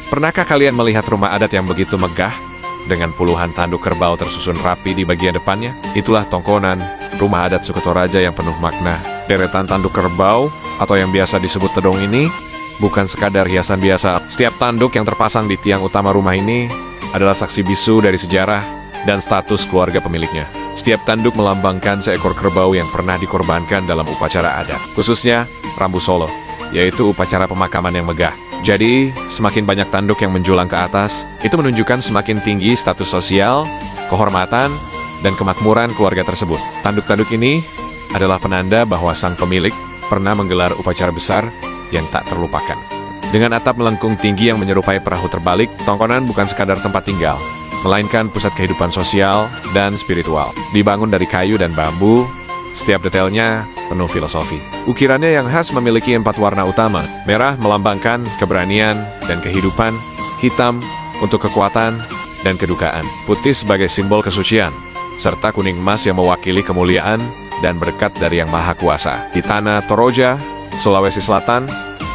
Pernahkah kalian melihat rumah adat yang begitu megah? Dengan puluhan tanduk kerbau tersusun rapi di bagian depannya? Itulah Tongkonan, rumah adat suku Toraja yang penuh makna. Deretan tanduk kerbau, atau yang biasa disebut tedong ini, bukan sekadar hiasan biasa. Setiap tanduk yang terpasang di tiang utama rumah ini adalah saksi bisu dari sejarah dan status keluarga pemiliknya. Setiap tanduk melambangkan seekor kerbau yang pernah dikorbankan dalam upacara adat, khususnya Rambu Solo, yaitu upacara pemakaman yang megah. Jadi, semakin banyak tanduk yang menjulang ke atas, itu menunjukkan semakin tinggi status sosial, kehormatan, dan kemakmuran keluarga tersebut. Tanduk-tanduk ini adalah penanda bahwa sang pemilik pernah menggelar upacara besar yang tak terlupakan. Dengan atap melengkung tinggi yang menyerupai perahu terbalik, Tongkonan bukan sekadar tempat tinggal, melainkan pusat kehidupan sosial dan spiritual. Dibangun dari kayu dan bambu, setiap detailnya penuh filosofi. Ukirannya yang khas memiliki 4 warna utama. Merah melambangkan keberanian dan kehidupan, hitam untuk kekuatan dan kedukaan, putih sebagai simbol kesucian, serta kuning emas yang mewakili kemuliaan dan berkat dari Yang Maha Kuasa. Di tanah Toraja, Sulawesi Selatan,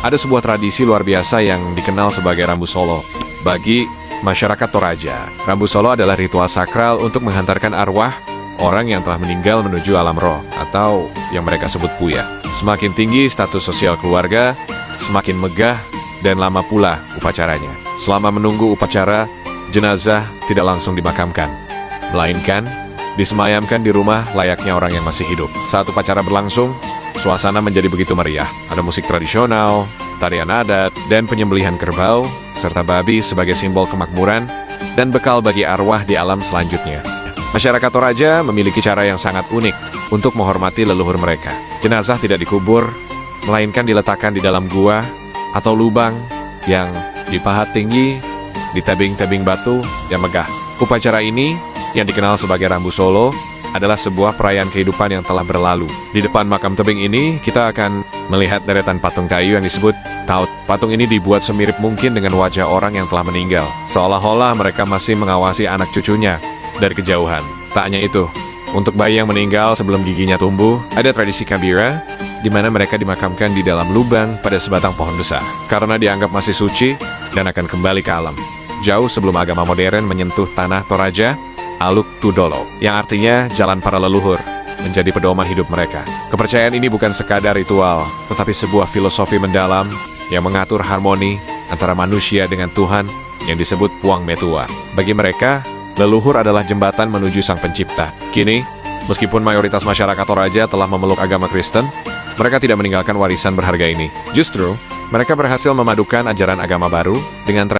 ada sebuah tradisi luar biasa yang dikenal sebagai Rambu Solo. Bagi masyarakat Toraja, Rambu Solo adalah ritual sakral untuk menghantarkan arwah orang yang telah meninggal menuju alam roh, atau yang mereka sebut puya. Semakin tinggi status sosial keluarga, semakin megah dan lama pula upacaranya. Selama menunggu upacara, jenazah tidak langsung dimakamkan, melainkan disemayamkan di rumah layaknya orang yang masih hidup. Saat upacara berlangsung, suasana menjadi begitu meriah. Ada musik tradisional, tarian adat, dan penyembelihan kerbau, serta babi sebagai simbol kemakmuran dan bekal bagi arwah di alam selanjutnya. Masyarakat Toraja memiliki cara yang sangat unik untuk menghormati leluhur mereka. Jenazah tidak dikubur, melainkan diletakkan di dalam gua atau lubang yang dipahat tinggi di tebing-tebing batu yang megah. Upacara ini, yang dikenal sebagai Rambu Solo, adalah sebuah perayaan kehidupan yang telah berlalu. Di depan makam tebing ini, kita akan melihat deretan patung kayu yang disebut taut. Patung ini dibuat semirip mungkin dengan wajah orang yang telah meninggal, seolah-olah mereka masih mengawasi anak cucunya dari kejauhan. Tak hanya itu, untuk bayi yang meninggal sebelum giginya tumbuh, ada tradisi kabira, di mana mereka dimakamkan di dalam lubang pada sebatang pohon besar, karena dianggap masih suci dan akan kembali ke alam. Jauh sebelum agama modern menyentuh tanah Toraja, Aluk Tudolo, yang artinya jalan para leluhur, menjadi pedoman hidup mereka. Kepercayaan ini bukan sekadar ritual, tetapi sebuah filosofi mendalam yang mengatur harmoni antara manusia dengan Tuhan yang disebut Puang Metua. Bagi mereka, leluhur adalah jembatan menuju Sang Pencipta. Kini, meskipun mayoritas masyarakat Toraja telah memeluk agama Kristen, mereka tidak meninggalkan warisan berharga ini. Justru, mereka berhasil memadukan ajaran agama baru dengan